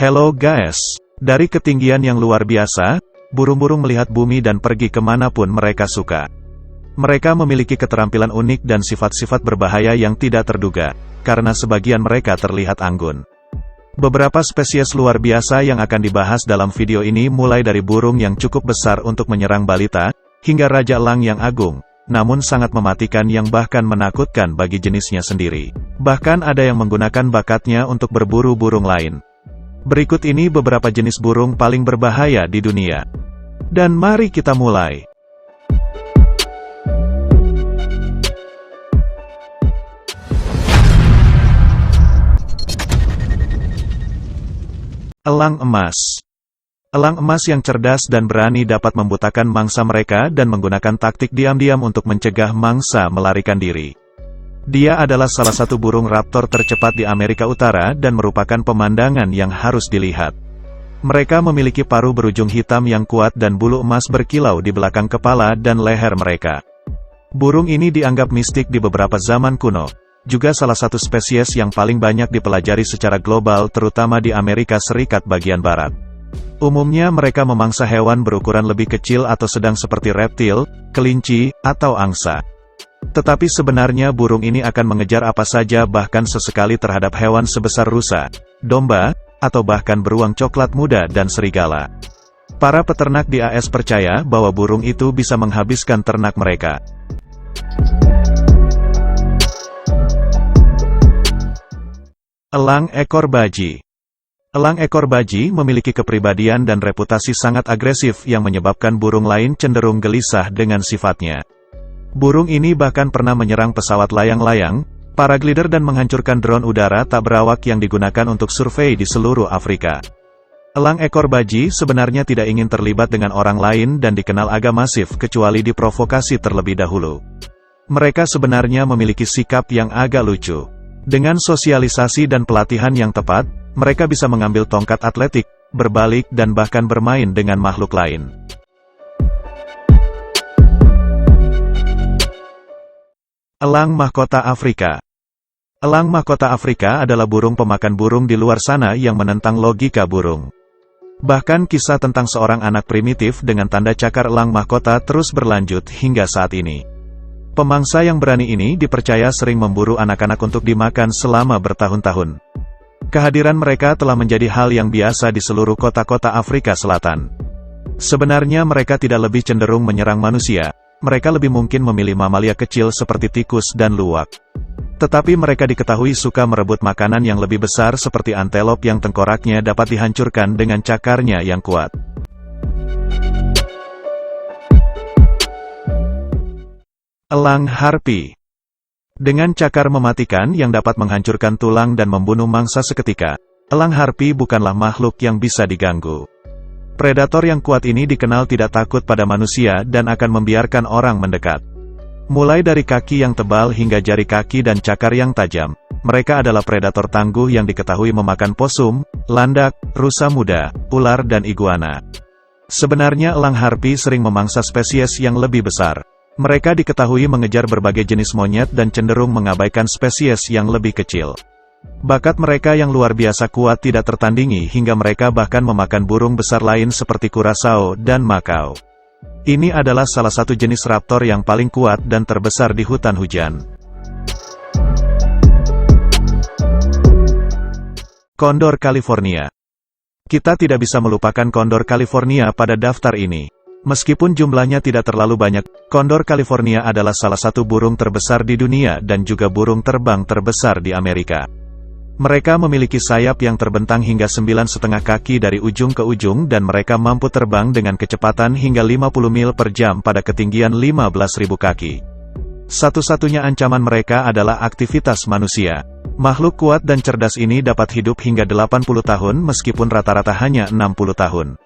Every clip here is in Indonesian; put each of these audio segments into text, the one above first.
Hello guys! Dari ketinggian yang luar biasa, burung-burung melihat bumi dan pergi kemanapun mereka suka. Mereka memiliki keterampilan unik dan sifat-sifat berbahaya yang tidak terduga, karena sebagian mereka terlihat anggun. Beberapa spesies luar biasa yang akan dibahas dalam video ini mulai dari burung yang cukup besar untuk menyerang balita, hingga raja elang yang agung, namun sangat mematikan yang bahkan menakutkan bagi jenisnya sendiri. Bahkan ada yang menggunakan bakatnya untuk berburu burung lain. Berikut ini beberapa jenis burung paling berbahaya di dunia. Dan mari kita mulai. Elang emas. Elang emas yang cerdas dan berani dapat membutakan mangsa mereka dan menggunakan taktik diam-diam untuk mencegah mangsa melarikan diri. Dia adalah salah satu burung raptor tercepat di Amerika Utara dan merupakan pemandangan yang harus dilihat. Mereka memiliki paruh berujung hitam yang kuat dan bulu emas berkilau di belakang kepala dan leher mereka. Burung ini dianggap mistik di beberapa zaman kuno, juga salah satu spesies yang paling banyak dipelajari secara global terutama di Amerika Serikat bagian barat. Umumnya mereka memangsa hewan berukuran lebih kecil atau sedang seperti reptil, kelinci, atau angsa. Tetapi sebenarnya burung ini akan mengejar apa saja bahkan sesekali terhadap hewan sebesar rusa, domba, atau bahkan beruang coklat muda dan serigala. Para peternak di AS percaya bahwa burung itu bisa menghabiskan ternak mereka. Elang ekor baji. Elang ekor baji memiliki kepribadian dan reputasi sangat agresif yang menyebabkan burung lain cenderung gelisah dengan sifatnya. Burung ini bahkan pernah menyerang pesawat layang-layang, paraglider dan menghancurkan drone udara tak berawak yang digunakan untuk survei di seluruh Afrika. Elang ekor baji sebenarnya tidak ingin terlibat dengan orang lain dan dikenal agak masif kecuali diprovokasi terlebih dahulu. Mereka sebenarnya memiliki sikap yang agak lucu. Dengan sosialisasi dan pelatihan yang tepat, mereka bisa mengambil tongkat atletik, berbalik dan bahkan bermain dengan makhluk lain. Elang mahkota Afrika. Elang mahkota Afrika adalah burung pemakan burung di luar sana yang menentang logika burung. Bahkan kisah tentang seorang anak primitif dengan tanda cakar elang mahkota terus berlanjut hingga saat ini. Pemangsa yang berani ini dipercaya sering memburu anak-anak untuk dimakan selama bertahun-tahun. Kehadiran mereka telah menjadi hal yang biasa di seluruh kota-kota Afrika Selatan. Sebenarnya mereka tidak lebih cenderung menyerang manusia. Mereka lebih mungkin memilih mamalia kecil seperti tikus dan luwak. Tetapi mereka diketahui suka merebut makanan yang lebih besar seperti antelop yang tengkoraknya dapat dihancurkan dengan cakarnya yang kuat. Elang harpi. Dengan cakar mematikan yang dapat menghancurkan tulang dan membunuh mangsa seketika, elang harpi bukanlah makhluk yang bisa diganggu. Predator yang kuat ini dikenal tidak takut pada manusia dan akan membiarkan orang mendekat. Mulai dari kaki yang tebal hingga jari kaki dan cakar yang tajam, mereka adalah predator tangguh yang diketahui memakan posum, landak, rusa muda, ular dan iguana. Sebenarnya elang harpi sering memangsa spesies yang lebih besar. Mereka diketahui mengejar berbagai jenis monyet dan cenderung mengabaikan spesies yang lebih kecil. Bakat mereka yang luar biasa kuat tidak tertandingi hingga mereka bahkan memakan burung besar lain seperti kurasao dan makau. Ini adalah salah satu jenis raptor yang paling kuat dan terbesar di hutan hujan. Kondor California. Kita tidak bisa melupakan kondor California pada daftar ini. Meskipun jumlahnya tidak terlalu banyak, kondor California adalah salah satu burung terbesar di dunia dan juga burung terbang terbesar di Amerika. Mereka memiliki sayap yang terbentang hingga 9,5 kaki dari ujung ke ujung dan mereka mampu terbang dengan kecepatan hingga 50 mil per jam pada ketinggian 15.000 kaki. Satu-satunya ancaman mereka adalah aktivitas manusia. Makhluk kuat dan cerdas ini dapat hidup hingga 80 tahun meskipun rata-rata hanya 60 tahun.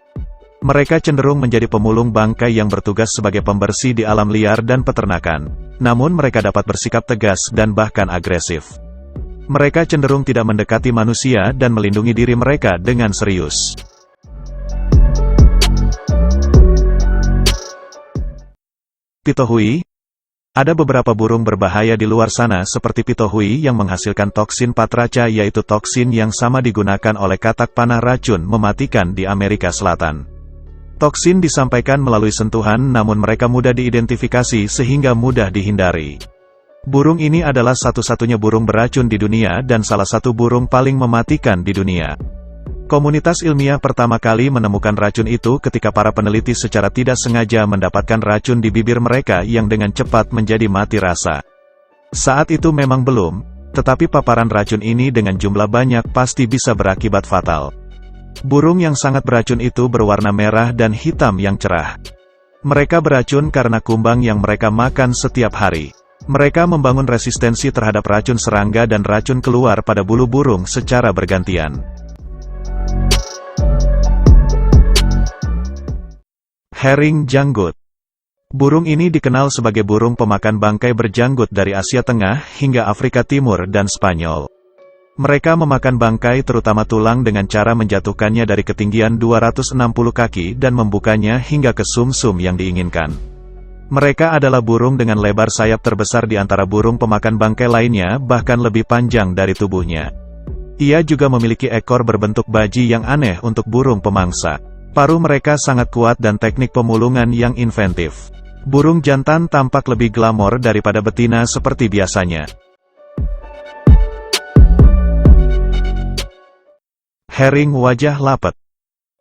Mereka cenderung menjadi pemulung bangkai yang bertugas sebagai pembersih di alam liar dan peternakan. Namun mereka dapat bersikap tegas dan bahkan agresif. Mereka cenderung tidak mendekati manusia dan melindungi diri mereka dengan serius. Pitohui. Ada beberapa burung berbahaya di luar sana seperti pitohui yang menghasilkan toksin patraca, yaitu toksin yang sama digunakan oleh katak panah racun mematikan di Amerika Selatan. Toksin disampaikan melalui sentuhan, namun mereka mudah diidentifikasi sehingga mudah dihindari. Burung ini adalah satu-satunya burung beracun di dunia dan salah satu burung paling mematikan di dunia. Komunitas ilmiah pertama kali menemukan racun itu ketika para peneliti secara tidak sengaja mendapatkan racun di bibir mereka yang dengan cepat menjadi mati rasa. Saat itu memang belum, tetapi paparan racun ini dengan jumlah banyak pasti bisa berakibat fatal. Burung yang sangat beracun itu berwarna merah dan hitam yang cerah. Mereka beracun karena kumbang yang mereka makan setiap hari. Mereka membangun resistensi terhadap racun serangga dan racun keluar pada bulu burung secara bergantian. Herring janggut. Burung ini dikenal sebagai burung pemakan bangkai berjanggut dari Asia Tengah hingga Afrika Timur dan Spanyol. Mereka memakan bangkai terutama tulang dengan cara menjatuhkannya dari ketinggian 260 kaki dan membukanya hingga ke sumsum yang diinginkan. Mereka adalah burung dengan lebar sayap terbesar di antara burung pemakan bangkai lainnya, bahkan lebih panjang dari tubuhnya. Ia juga memiliki ekor berbentuk baji yang aneh untuk burung pemangsa. Paruh mereka sangat kuat dan teknik pemulungan yang inventif. Burung jantan tampak lebih glamor daripada betina seperti biasanya. Herring wajah lapet.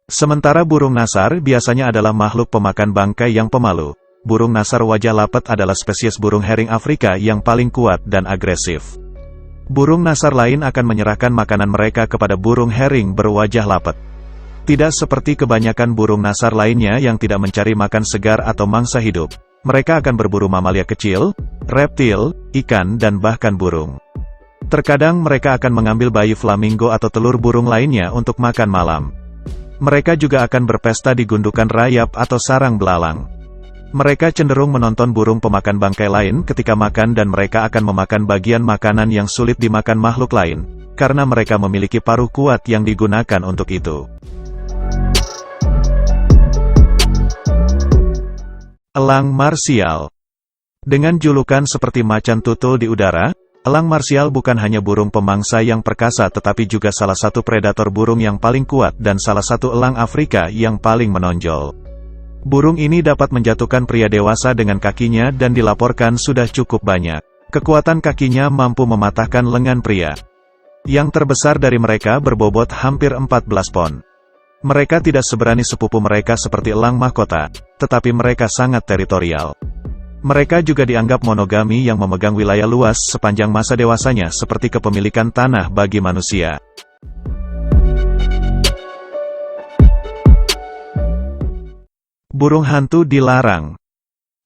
Sementara burung nasar biasanya adalah makhluk pemakan bangkai yang pemalu, burung nasar wajah lapet adalah spesies burung herring Afrika yang paling kuat dan agresif. Burung nasar lain akan menyerahkan makanan mereka kepada burung herring berwajah lapet. Tidak seperti kebanyakan burung nasar lainnya yang tidak mencari makan segar atau mangsa hidup, mereka akan berburu mamalia kecil, reptil, ikan dan bahkan burung. Terkadang mereka akan mengambil bayi flamingo atau telur burung lainnya untuk makan malam. Mereka juga akan berpesta di gundukan rayap atau sarang belalang. Mereka cenderung menonton burung pemakan bangkai lain ketika makan dan mereka akan memakan bagian makanan yang sulit dimakan makhluk lain, karena mereka memiliki paruh kuat yang digunakan untuk itu. Elang marsial. Dengan julukan seperti macan tutul di udara, elang marsial bukan hanya burung pemangsa yang perkasa tetapi juga salah satu predator burung yang paling kuat dan salah satu elang Afrika yang paling menonjol. Burung ini dapat menjatuhkan pria dewasa dengan kakinya dan dilaporkan sudah cukup banyak. Kekuatan kakinya mampu mematahkan lengan pria. Yang terbesar dari mereka berbobot hampir 14 pon. Mereka tidak seberani sepupu mereka seperti elang mahkota, tetapi mereka sangat teritorial. Mereka juga dianggap monogami yang memegang wilayah luas sepanjang masa dewasanya seperti kepemilikan tanah bagi manusia. Burung hantu dilarang.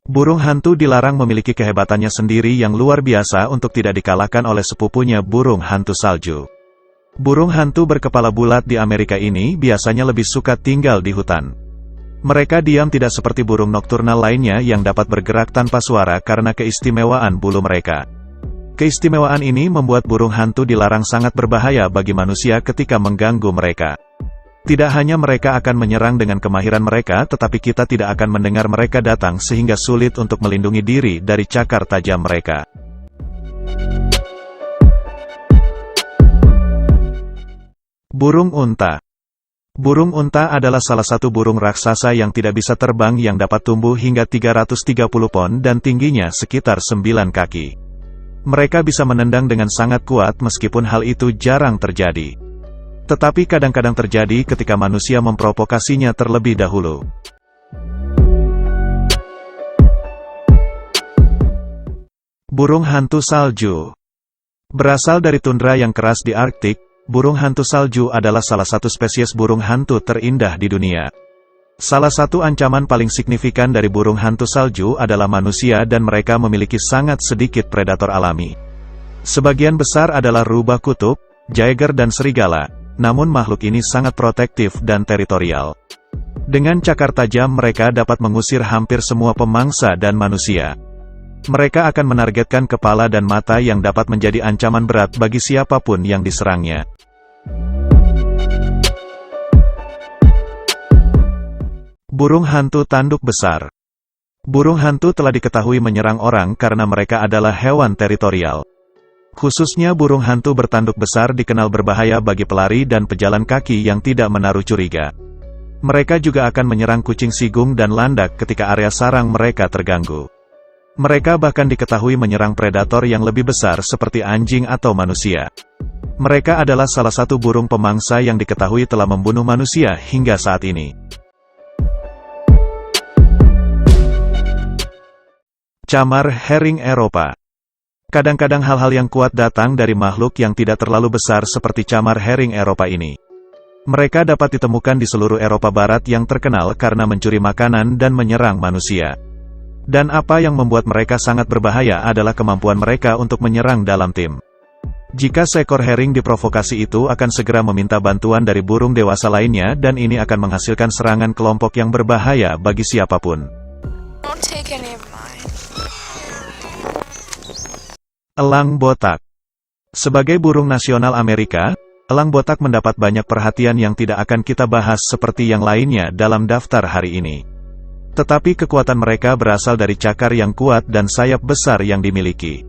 Burung hantu dilarang memiliki kehebatannya sendiri yang luar biasa untuk tidak dikalahkan oleh sepupunya burung hantu salju. Burung hantu berkepala bulat di Amerika ini biasanya lebih suka tinggal di hutan. Mereka diam tidak seperti burung nokturnal lainnya yang dapat bergerak tanpa suara karena keistimewaan bulu mereka. Keistimewaan ini membuat burung hantu dilarang sangat berbahaya bagi manusia ketika mengganggu mereka. Tidak hanya mereka akan menyerang dengan kemahiran mereka, tetapi kita tidak akan mendengar mereka datang sehingga sulit untuk melindungi diri dari cakar tajam mereka. Burung unta. Burung unta adalah salah satu burung raksasa yang tidak bisa terbang yang dapat tumbuh hingga 330 pon dan tingginya sekitar 9 kaki. Mereka bisa menendang dengan sangat kuat meskipun hal itu jarang terjadi. Tetapi kadang-kadang terjadi ketika manusia memprovokasinya terlebih dahulu. Burung hantu salju. Berasal dari tundra yang keras di Arktik, burung hantu salju adalah salah satu spesies burung hantu terindah di dunia. Salah satu ancaman paling signifikan dari burung hantu salju adalah manusia dan mereka memiliki sangat sedikit predator alami. Sebagian besar adalah rubah kutub, jaeger dan serigala, namun makhluk ini sangat protektif dan teritorial. Dengan cakar tajam mereka dapat mengusir hampir semua pemangsa dan manusia. Mereka akan menargetkan kepala dan mata yang dapat menjadi ancaman berat bagi siapapun yang diserangnya. Burung hantu tanduk besar. Burung hantu telah diketahui menyerang orang karena mereka adalah hewan teritorial. Khususnya burung hantu bertanduk besar dikenal berbahaya bagi pelari dan pejalan kaki yang tidak menaruh curiga. Mereka juga akan menyerang kucing sigung dan landak ketika area sarang mereka terganggu. Mereka bahkan diketahui menyerang predator yang lebih besar seperti anjing atau manusia. Mereka adalah salah satu burung pemangsa yang diketahui telah membunuh manusia hingga saat ini. Camar herring Eropa. Kadang-kadang hal-hal yang kuat datang dari makhluk yang tidak terlalu besar seperti camar herring Eropa ini. Mereka dapat ditemukan di seluruh Eropa Barat yang terkenal karena mencuri makanan dan menyerang manusia. Dan apa yang membuat mereka sangat berbahaya adalah kemampuan mereka untuk menyerang dalam tim. Jika seekor herring diprovokasi itu akan segera meminta bantuan dari burung dewasa lainnya dan ini akan menghasilkan serangan kelompok yang berbahaya bagi siapapun. Elang botak. Sebagai burung nasional Amerika, elang botak mendapat banyak perhatian yang tidak akan kita bahas seperti yang lainnya dalam daftar hari ini. Tetapi kekuatan mereka berasal dari cakar yang kuat dan sayap besar yang dimiliki.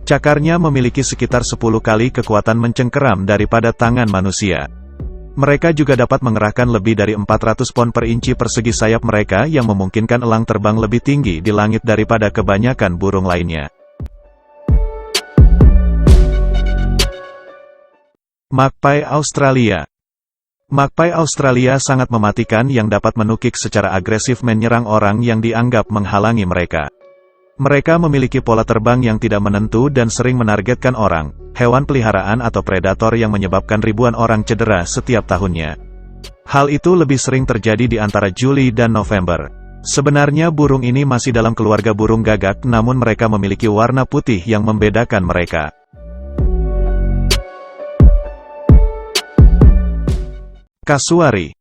Cakarnya memiliki sekitar 10 kali kekuatan mencengkeram daripada tangan manusia. Mereka juga dapat mengerahkan lebih dari 400 pon per inci persegi sayap mereka yang memungkinkan elang terbang lebih tinggi di langit daripada kebanyakan burung lainnya. Magpie Australia. Magpie Australia sangat mematikan yang dapat menukik secara agresif menyerang orang yang dianggap menghalangi mereka. Mereka memiliki pola terbang yang tidak menentu dan sering menargetkan orang, hewan peliharaan atau predator yang menyebabkan ribuan orang cedera setiap tahunnya. Hal itu lebih sering terjadi di antara Juli dan November. Sebenarnya burung ini masih dalam keluarga burung gagak namun mereka memiliki warna putih yang membedakan mereka. Kasuari.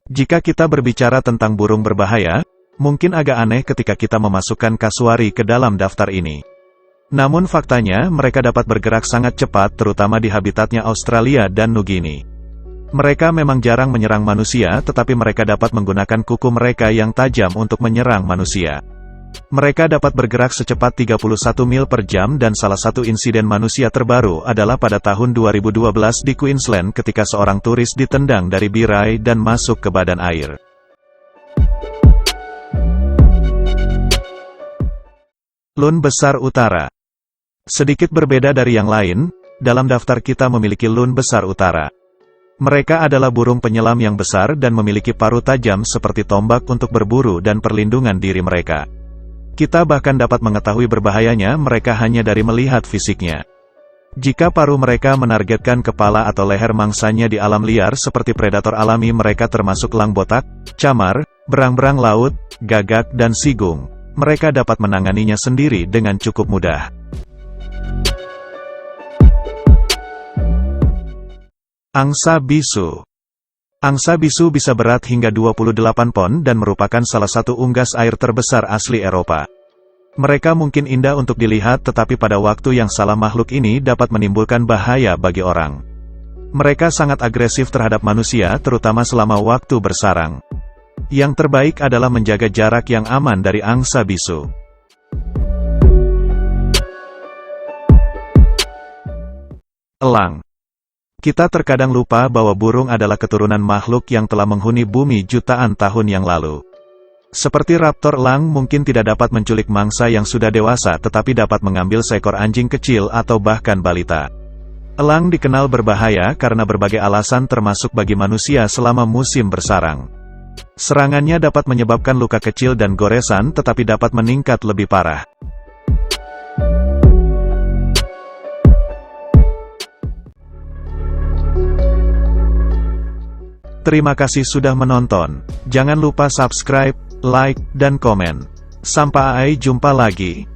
Jika kita berbicara tentang burung berbahaya, mungkin agak aneh ketika kita memasukkan kasuari ke dalam daftar ini. Namun faktanya, mereka dapat bergerak sangat cepat terutama di habitatnya Australia dan Nugini. Mereka memang jarang menyerang manusia tetapi mereka dapat menggunakan kuku mereka yang tajam untuk menyerang manusia. Mereka dapat bergerak secepat 31 mil per jam dan salah satu insiden manusia terbaru adalah pada tahun 2012 di Queensland ketika seorang turis ditendang dari birai dan masuk ke badan air. Loon besar utara. Sedikit berbeda dari yang lain, dalam daftar kita memiliki loon besar utara. Mereka adalah burung penyelam yang besar dan memiliki paruh tajam seperti tombak untuk berburu dan perlindungan diri mereka. Kita bahkan dapat mengetahui berbahayanya mereka hanya dari melihat fisiknya. Jika paruh mereka menargetkan kepala atau leher mangsanya di alam liar seperti predator alami mereka termasuk elang botak, camar, berang-berang laut, gagak dan sigung, mereka dapat menanganinya sendiri dengan cukup mudah. Angsa bisu. Angsa bisu bisa berat hingga 28 pon dan merupakan salah satu unggas air terbesar asli Eropa. Mereka mungkin indah untuk dilihat tetapi pada waktu yang salah makhluk ini dapat menimbulkan bahaya bagi orang. Mereka sangat agresif terhadap manusia terutama selama waktu bersarang. Yang terbaik adalah menjaga jarak yang aman dari angsa bisu. Elang. Kita terkadang lupa bahwa burung adalah keturunan makhluk yang telah menghuni bumi jutaan tahun yang lalu. Seperti raptor, elang mungkin tidak dapat menculik mangsa yang sudah dewasa tetapi dapat mengambil seekor anjing kecil atau bahkan balita. Elang dikenal berbahaya karena berbagai alasan termasuk bagi manusia selama musim bersarang. Serangannya dapat menyebabkan luka kecil dan goresan tetapi dapat meningkat lebih parah. Terima kasih sudah menonton. Jangan lupa subscribe, like, dan komen. Sampai jumpa lagi.